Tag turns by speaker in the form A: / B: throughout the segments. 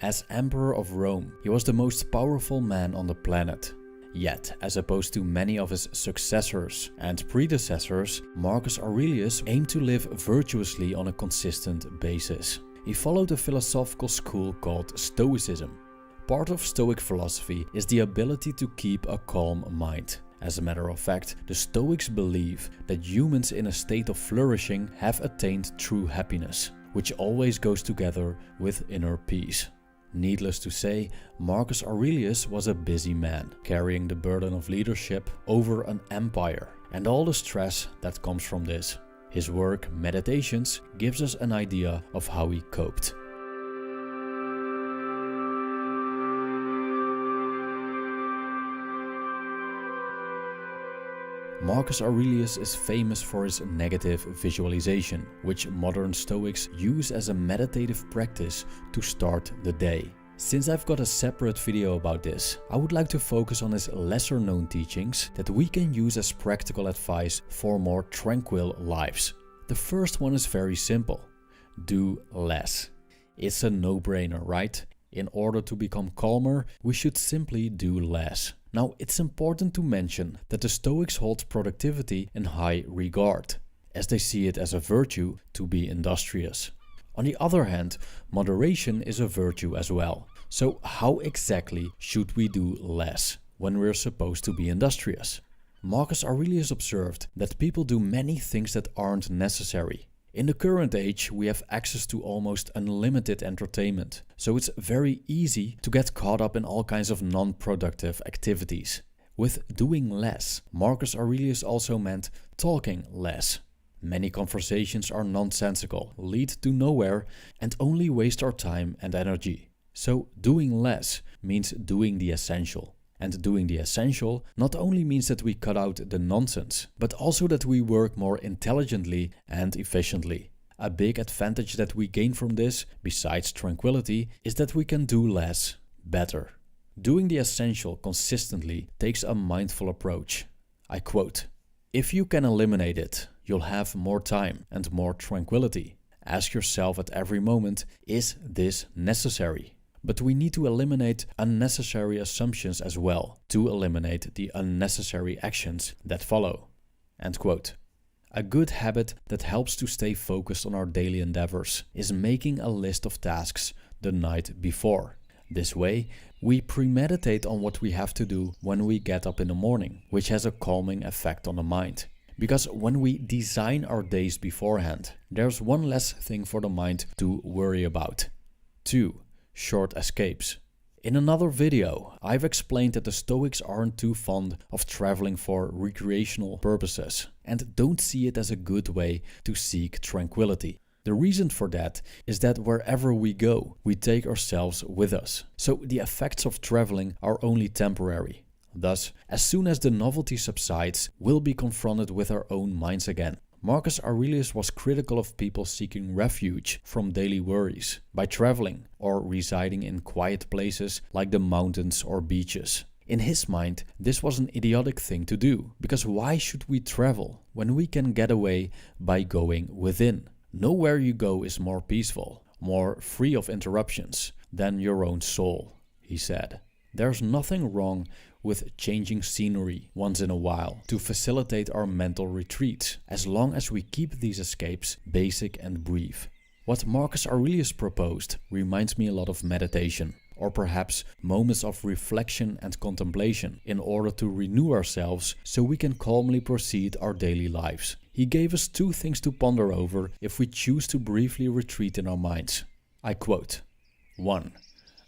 A: As Emperor of Rome, he was the most powerful man on the planet. Yet, as opposed to many of his successors and predecessors, Marcus Aurelius aimed to live virtuously on a consistent basis. He followed a philosophical school called Stoicism. Part of Stoic philosophy is the ability to keep a calm mind. As a matter of fact, the Stoics believe that humans in a state of flourishing have attained true happiness, which always goes together with inner peace. Needless to say, Marcus Aurelius was a busy man, carrying the burden of leadership over an empire and all the stress that comes from this. His work, Meditations, gives us an idea of how he coped. Marcus Aurelius is famous for his negative visualization, which modern Stoics use as a meditative practice to start the day. Since I've got a separate video about this, I would like to focus on his lesser known teachings that we can use as practical advice for more tranquil lives. The first one is very simple. Do less. It's a no-brainer, right? In order to become calmer, we should simply do less. Now, it's important to mention that the Stoics hold productivity in high regard, as they see it as a virtue to be industrious. On the other hand, moderation is a virtue as well. So how exactly should we do less when we're supposed to be industrious? Marcus Aurelius observed that people do many things that aren't necessary. In the current age, we have access to almost unlimited entertainment, so it's very easy to get caught up in all kinds of non-productive activities. With doing less, Marcus Aurelius also meant talking less. Many conversations are nonsensical, lead to nowhere, and only waste our time and energy. So doing less means doing the essential. And doing the essential not only means that we cut out the nonsense, but also that we work more intelligently and efficiently. A big advantage that we gain from this, besides tranquility, is that we can do less better. Doing the essential consistently takes a mindful approach. I quote, "If you can eliminate it, you'll have more time and more tranquility. Ask yourself at every moment, is this necessary? But we need to eliminate unnecessary assumptions as well, to eliminate the unnecessary actions that follow." End quote. A good habit that helps to stay focused on our daily endeavors is making a list of tasks the night before. This way, we premeditate on what we have to do when we get up in the morning, which has a calming effect on the mind. Because when we design our days beforehand, there's one less thing for the mind to worry about. 2. Short escapes. In another video, I've explained that the Stoics aren't too fond of traveling for recreational purposes and don't see it as a good way to seek tranquility. The reason for that is that wherever we go, we take ourselves with us. So the effects of traveling are only temporary. Thus, as soon as the novelty subsides, we'll be confronted with our own minds again. Marcus Aurelius was critical of people seeking refuge from daily worries by traveling or residing in quiet places like the mountains or beaches. In his mind, this was an idiotic thing to do, because why should we travel when we can get away by going within? Nowhere you go is more peaceful, more free of interruptions than your own soul, he said. There's nothing wrong with changing scenery once in a while to facilitate our mental retreats, as long as we keep these escapes basic and brief. What Marcus Aurelius proposed reminds me a lot of meditation, or perhaps moments of reflection and contemplation in order to renew ourselves so we can calmly proceed our daily lives. He gave us 2 things to ponder over if we choose to briefly retreat in our minds. I quote, 1.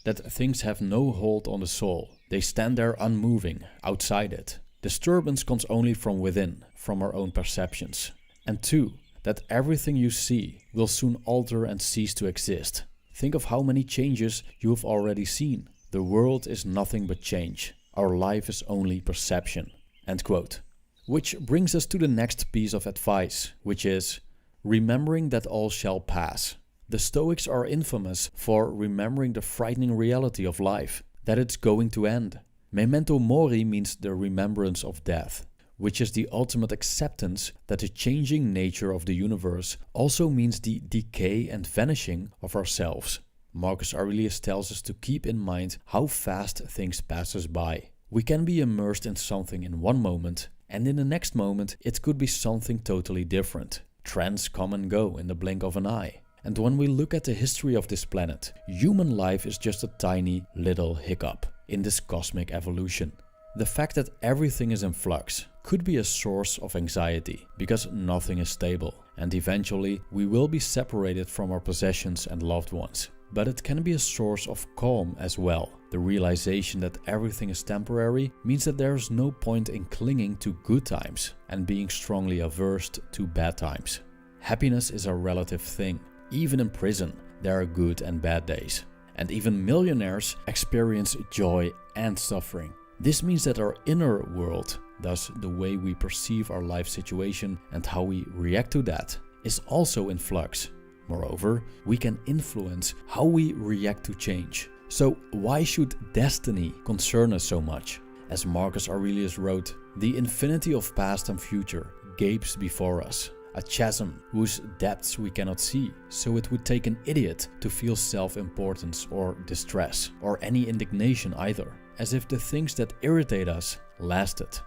A: That things have no hold on the soul. They stand there unmoving, outside it. Disturbance comes only from within, from our own perceptions. And 2, that everything you see will soon alter and cease to exist. Think of how many changes you have already seen. The world is nothing but change. Our life is only perception. End quote. Which brings us to the next piece of advice, which is remembering that all shall pass. The Stoics are infamous for remembering the frightening reality of life, that it's going to end. Memento mori means the remembrance of death, which is the ultimate acceptance that the changing nature of the universe also means the decay and vanishing of ourselves. Marcus Aurelius tells us to keep in mind how fast things pass us by. We can be immersed in something in one moment, and in the next moment it could be something totally different. Trends come and go in the blink of an eye. And when we look at the history of this planet, human life is just a tiny little hiccup in this cosmic evolution. The fact that everything is in flux could be a source of anxiety because nothing is stable, and eventually we will be separated from our possessions and loved ones. But it can be a source of calm as well. The realization that everything is temporary means that there is no point in clinging to good times and being strongly averse to bad times. Happiness is a relative thing. Even in prison, there are good and bad days. And even millionaires experience joy and suffering. This means that our inner world, thus the way we perceive our life situation and how we react to that, is also in flux. Moreover, we can influence how we react to change. So why should destiny concern us so much? As Marcus Aurelius wrote, the infinity of past and future gapes before us, a chasm whose depths we cannot see. So it would take an idiot to feel self-importance or distress, or any indignation either, as if the things that irritate us lasted.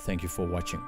A: Thank you for watching.